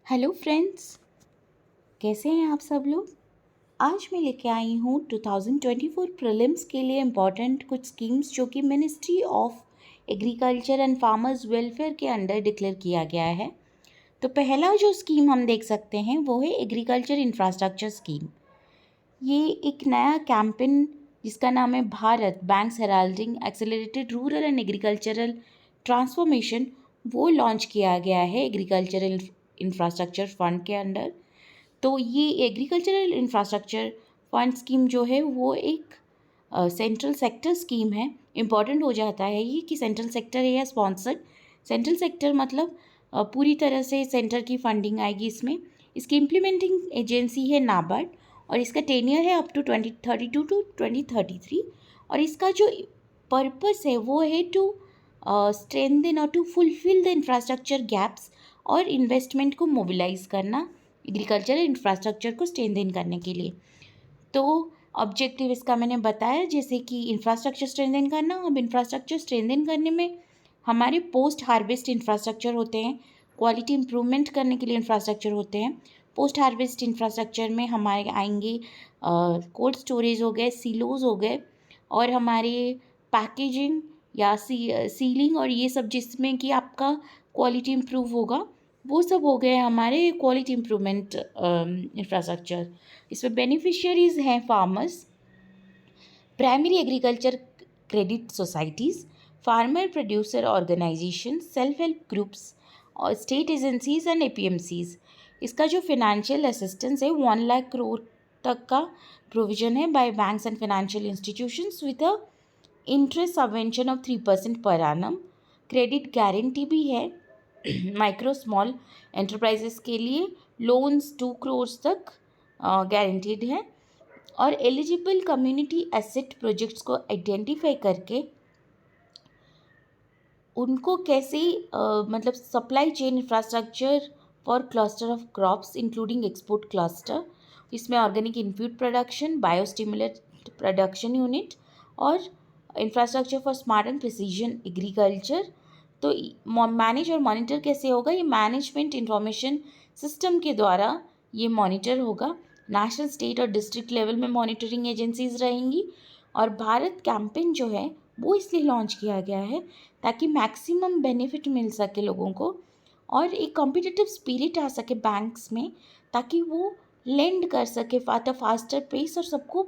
Hello friends, कैसे हैं आप सब लोग। आज मैं लेके आई हूँ 2024 प्रीलिम्स के लिए इम्पॉर्टेंट कुछ स्कीम्स जो कि ministry of agriculture and farmers welfare के अंडर डिक्लेयर किया गया है। तो पहला जो स्कीम हम देख सकते हैं वो है एग्रीकल्चर इंफ्रास्ट्रक्चर स्कीम। ये एक नया कैंपेन जिसका नाम है Bharat banks heralding accelerated rural and agricultural transformation, वो लॉन्च किया गया है एग्रीकल्चरल इंफ्रास्ट्रक्चर फंड के अंडर। तो ये एग्रीकल्चरल इंफ्रास्ट्रक्चर फंड स्कीम जो है वो एक सेंट्रल सेक्टर स्कीम है। इम्पॉर्टेंट हो जाता है ये कि सेंट्रल सेक्टर है या स्पॉन्सर्ड। सेंट्रल सेक्टर मतलब पूरी तरह से सेंटर की फंडिंग आएगी इसमें। इसकी इम्प्लीमेंटिंग एजेंसी है नाबार्ड और इसका टेन्योर है अप टू 2032 टू 2033। और इसका जो पर्पस है वो है टू स्ट्रेंथन और to fulfil the infrastructure gaps और इन्वेस्टमेंट को मोबिलाइज करना एग्रीकल्चरल इंफ्रास्ट्रक्चर को स्ट्रेंथन करने के लिए। तो ऑब्जेक्टिव इसका मैंने बताया, जैसे कि इंफ्रास्ट्रक्चर स्ट्रेंथन करना। अब इंफ्रास्ट्रक्चर स्ट्रेंथन करने में हमारे पोस्ट हार्वेस्ट इंफ्रास्ट्रक्चर होते हैं, क्वालिटी इंप्रूवमेंट करने के लिए इंफ्रास्ट्रक्चर होते हैं। पोस्ट हार्वेस्ट इंफ्रास्ट्रक्चर में हमारे आएंगे कोल्ड स्टोरेज हो गए, सीलोज हो गए, और हमारे पैकेजिंग या सीलिंग और ये सब जिसमें कि आपका क्वालिटी इम्प्रूव होगा, वो सब हो गए हमारे क्वालिटी इम्प्रूवमेंट इंफ्रास्ट्रक्चर। इसमें बेनिफिशियरीज हैं farmers, primary agriculture credit societies, farmer producer organisation, self help groups और स्टेट एजेंसीज एंड एपीएमसीज। इसका जो फाइनेंशियल असिस्टेंस है 1 लाख करोड़ तक का प्रोविजन है bye banks and financial institutions with a interest subvention of 3% per annum. Credit guarantee भी है micro small enterprises के लिए, लोन्स 2 करोड़ तक गारंटीड है। और एलिजिबल कम्युनिटी एसेट प्रोजेक्ट्स को आइडेंटिफाई करके उनको कैसे मतलब supply chain infrastructure for cluster of crops including export cluster. इसमें organic input production, biostimulate production unit और infrastructure for smart and precision agriculture. तो मैनेज और मॉनिटर कैसे होगा, ये मैनेजमेंट इंफॉर्मेशन सिस्टम के द्वारा ये मॉनिटर होगा। नेशनल, स्टेट और डिस्ट्रिक्ट लेवल में मॉनिटरिंग एजेंसीज रहेंगी। और भारत कैंपेन जो है वो इसलिए लॉन्च किया गया है ताकि मैक्सिमम बेनिफिट मिल सके लोगों को और एक कॉम्पिटिटिव स्पिरिट आ सके बैंक्स में, ताकि वो लेंड कर सके फास्टर पेस और सबको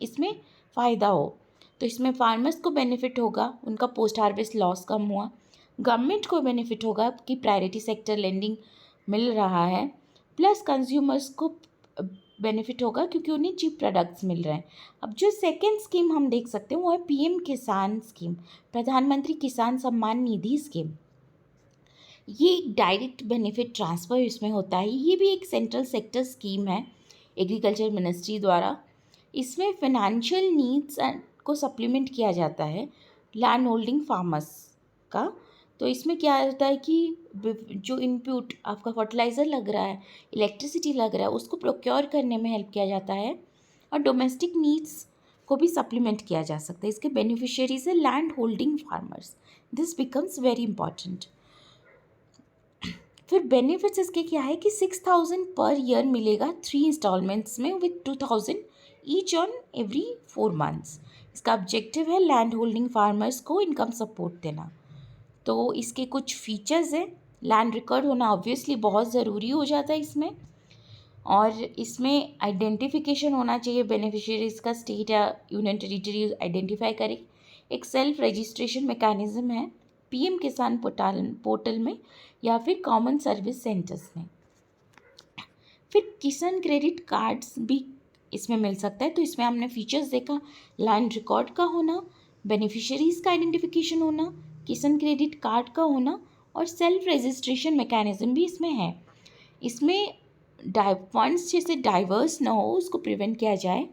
इसमें फ़ायदा हो। तो इसमें फार्मर्स को बेनिफिट होगा, उनका पोस्ट हार्वेस्ट लॉस कम हुआ। गवर्नमेंट को बेनिफिट होगा कि प्रायोरिटी सेक्टर लेंडिंग मिल रहा है, प्लस कंज्यूमर्स को बेनिफिट होगा क्योंकि उन्हें चीप प्रोडक्ट्स मिल रहे हैं। अब जो सेकेंड स्कीम हम देख सकते हैं वो है पीएम किसान स्कीम, प्रधानमंत्री किसान सम्मान निधि स्कीम। ये एक डायरेक्ट बेनिफिट ट्रांसफ़र इसमें होता है। ये भी एक सेंट्रल सेक्टर स्कीम है एग्रीकल्चर मिनिस्ट्री द्वारा। इसमें फाइनेंशियल नीड्स को सप्लीमेंट किया जाता है लैंड होल्डिंग फार्मर्स का। तो इसमें क्या होता है कि जो इनपुट आपका फर्टिलाइज़र लग रहा है, इलेक्ट्रिसिटी लग रहा है, उसको प्रोक्योर करने में हेल्प किया जाता है और डोमेस्टिक नीड्स को भी सप्लीमेंट किया जा सकता है। इसके बेनिफिशियरीज है land holding farmers. This becomes very important. फिर बेनिफिट्स इसके क्या है कि 6,000 पर ईयर मिलेगा 3 इंस्टॉलमेंट्स में with 2,000 each on every 4 months. इसका ऑब्जेक्टिव है लैंड होल्डिंग फार्मर्स को इनकम सपोर्ट देना। तो इसके कुछ फीचर्स हैं। लैंड रिकॉर्ड होना ऑब्वियसली बहुत ज़रूरी हो जाता है इसमें, और इसमें आइडेंटिफिकेशन होना चाहिए बेनिफिशियरीज का, स्टेट या यूनियन टेरिटरी आइडेंटिफाई करे। एक सेल्फ रजिस्ट्रेशन मैकेनिज्म है पीएम किसान पोर्टल में या फिर कॉमन सर्विस सेंटर्स में। फिर किसान क्रेडिट कार्ड्स भी इसमें मिल सकता है। तो इसमें हमने फीचर्स देखा, लैंड रिकॉर्ड का होना, बेनिफिशियरीज का आइडेंटिफिकेशन होना, किसान क्रेडिट कार्ड का होना और सेल्फ रजिस्ट्रेशन मैकेनिज्म भी इसमें है। इसमें फंड्स जैसे डाइवर्स ना हो उसको प्रिवेंट किया जाए,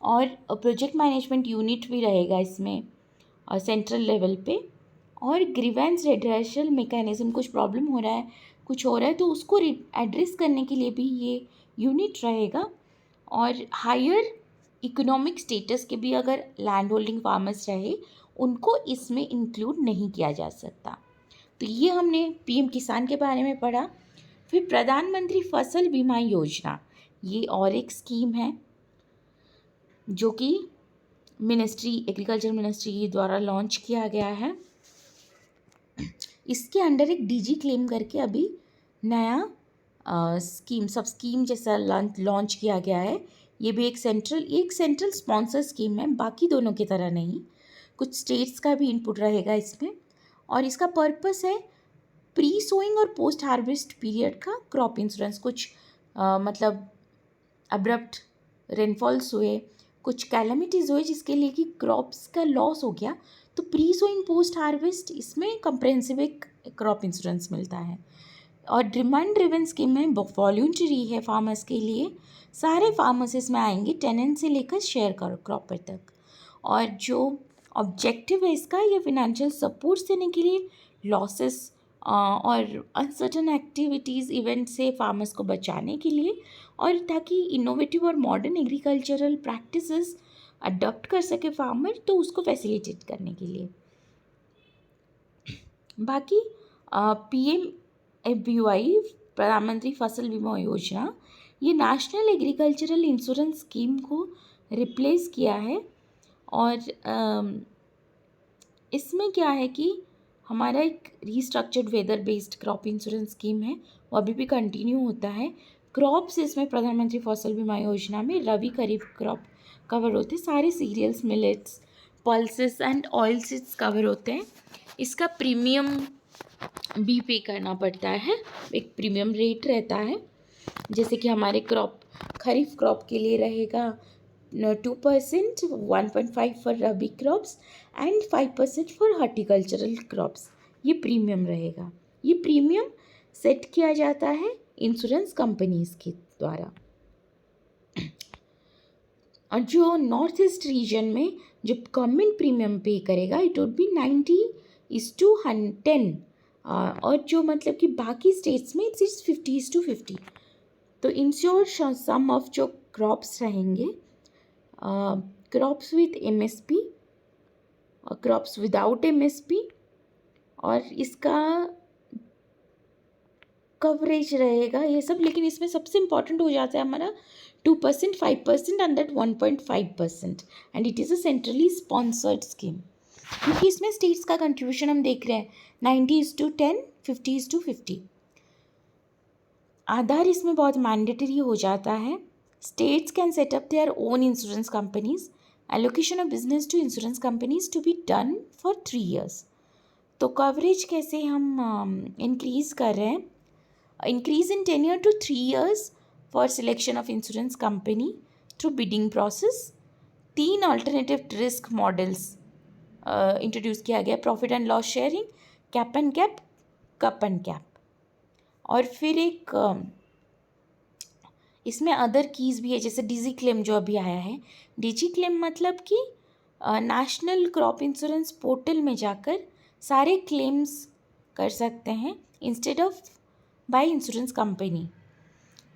और प्रोजेक्ट मैनेजमेंट यूनिट भी रहेगा इसमें और सेंट्रल लेवल पे, और ग्रीवेंस रेड्रेशल मैकेनिज्म, कुछ प्रॉब्लम हो रहा है, कुछ हो रहा है तो उसको एड्रेस करने के लिए भी ये यूनिट रहेगा। और हायर इकोनॉमिक स्टेटस के भी अगर लैंड होल्डिंग फार्मर्स रहे उनको इसमें इंक्लूड नहीं किया जा सकता। तो ये हमने पीएम किसान के बारे में पढ़ा। फिर प्रधानमंत्री फसल बीमा योजना, ये और एक स्कीम है जो कि एग्रीकल्चर मिनिस्ट्री द्वारा लॉन्च किया गया है। इसके अंडर एक डीजी क्लेम करके अभी नया सब स्कीम जैसा लॉन्च किया गया है। ये भी एक सेंट्रल स्पॉन्सर स्कीम है, बाकी दोनों की तरह नहीं। कुछ स्टेट्स का भी इनपुट रहेगा इसमें, और इसका पर्पस है प्री सोइंग और पोस्ट हार्वेस्ट पीरियड का क्रॉप इंश्योरेंस। कुछ मतलब अब्रप्ट रेनफॉल्स हुए, कुछ कैलेमिटीज़ हुए जिसके लिए कि क्रॉप्स का लॉस हो गया, तो प्री सोइंग पोस्ट हार्वेस्ट इसमें कंप्रेहेंसिव एक क्रॉप इंश्योरेंस मिलता है। और डिमांड ड्रिवन स्कीम में वॉल्यूंटरी है फार्मर्स के लिए। सारे फार्मर्स इसमें आएंगे, टेनेंट से लेकर शेयर क्रॉपर तक। और जो ऑब्जेक्टिव है इसका, ये फिनेंशियल सपोर्ट देने के लिए लॉसेस और अनसर्टन एक्टिविटीज़ इवेंट से फार्मर्स को बचाने के लिए, और ताकि इनोवेटिव और मॉडर्न एग्रीकल्चरल प्रैक्टिसेस अडॉप्ट कर सके फार्मर, तो उसको फैसिलिटेट करने के लिए। बाकी PMFBY प्रधानमंत्री फसल बीमा योजना, ये नेशनल एग्रीकल्चरल इंश्योरेंस स्कीम को रिप्लेस किया है। और इसमें क्या है कि हमारा एक restructured weather based crop insurance scheme है, वो अभी भी कंटिन्यू होता है। क्रॉप्स इसमें प्रधानमंत्री फसल बीमा योजना में रबी खरीफ क्रॉप कवर होते हैं। सारे cereals, millets, pulses and oil seeds cover होते हैं। इसका प्रीमियम भी पे करना पड़ता है, एक प्रीमियम रेट रहता है। जैसे कि हमारे खरीफ क्रॉप के लिए रहेगा 2%, 1.5 for rabi crops and 5% for horticultural crops, ये प्रीमियम रहेगा। ये प्रीमियम सेट किया जाता है इंश्योरेंस कंपनीज के द्वारा। और जो नॉर्थ ईस्ट रीजन में जो गवर्नमेंट प्रीमियम पे करेगा, इट वुड बी 90:10। और जो मतलब कि बाकी स्टेट्स में इट्स 50:50। तो इंश्योर सम ऑफ जो क्रॉप्स रहेंगे, क्रॉप्स विथ MSP और क्रॉप्स विदाउट MSP, और इसका कवरेज रहेगा ये सब। लेकिन इसमें सबसे इम्पॉर्टेंट हो जाता है हमारा 2%, 5% and that 1.5%, and it is a centrally sponsored scheme. क्योंकि इसमें स्टेट्स का कंट्रीब्यूशन हम देख रहे हैं 90:10, 50:50। आधार इसमें बहुत मैंडेटरी हो जाता है। States can set up their own insurance companies, allocation of business to insurance companies to be done for 3 years। तो कवरेज कैसे हम इंक्रीज़ कर रहे हैं, increase in tenure to 3 years for selection of insurance company through bidding process। 3 alternative risk models introduce किया गया, profit and loss sharing, cap and cap, cup and cap. और फिर एक इसमें अदर कीज़ भी है, जैसे डिजी क्लेम जो अभी आया है। डिजी क्लेम मतलब कि नेशनल क्रॉप इंश्योरेंस पोर्टल में जाकर सारे क्लेम्स कर सकते हैं instead of by insurance company।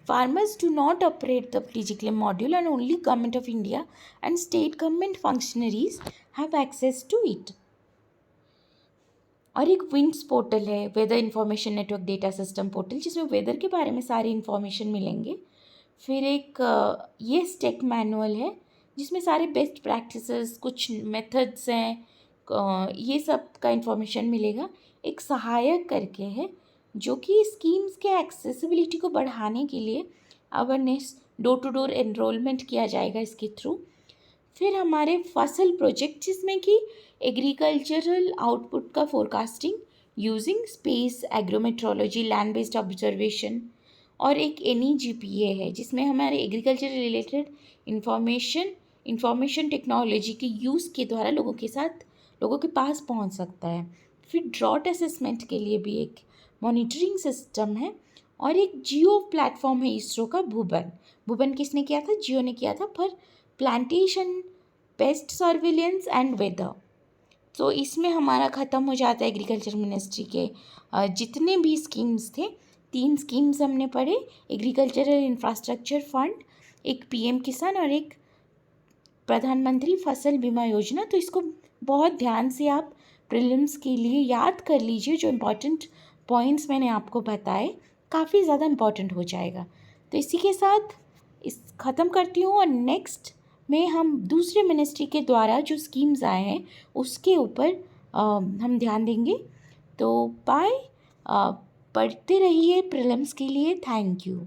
Farmers do not operate the DigiClaim module, and only Government of India and state government functionaries have access to it। और एक विंड्स पोर्टल है, weather information network data system portal, जिसमें weather के बारे में सारी information मिलेंगे। फिर एक ये स्टेक मैनुअल है, जिसमें सारे बेस्ट प्रैक्टिसेस, कुछ मेथड्स हैं, ये सब का इन्फॉर्मेशन मिलेगा। एक सहायक करके है, जो कि स्कीम्स के एक्सेसिबिलिटी को बढ़ाने के लिए awareness, door to door enrolment किया जाएगा इसके थ्रू। फिर हमारे फसल प्रोजेक्ट, जिसमें कि एग्रीकल्चरल आउटपुट का forecasting using space, agrometeorology, land based observation, और एक NEGPA है, जिसमें हमारे एग्रीकल्चर रिलेटेड इंफॉर्मेशन टेक्नोलॉजी के यूज़ के द्वारा लोगों के पास पहुंच सकता है। फिर ड्रॉट असेसमेंट के लिए भी एक मॉनिटरिंग सिस्टम है, और एक जियो प्लेटफॉर्म है इसरो का, भुवन किसने किया था, जियो ने किया था, for plantation, pest surveillance and weather. तो इसमें हमारा ख़त्म हो जाता है एग्रीकल्चर मिनिस्ट्री के जितने भी स्कीम्स थे। 3 स्कीम्स हमने पढ़े, एग्रीकल्चरल इंफ्रास्ट्रक्चर फंड, एक PM किसान, और एक प्रधानमंत्री फसल बीमा योजना। तो इसको बहुत ध्यान से आप प्रीलिम्स के लिए याद कर लीजिए, जो इम्पोर्टेंट पॉइंट्स मैंने आपको बताए, काफ़ी ज़्यादा इम्पॉर्टेंट हो जाएगा। तो इसी के साथ इस ख़त्म करती हूँ, और नेक्स्ट में हम दूसरे मिनिस्ट्री के द्वारा जो स्कीम्स आए हैं उसके ऊपर हम ध्यान देंगे। तो बाय, पढ़ते रहिए प्रीलिम्स के लिए। Thank you.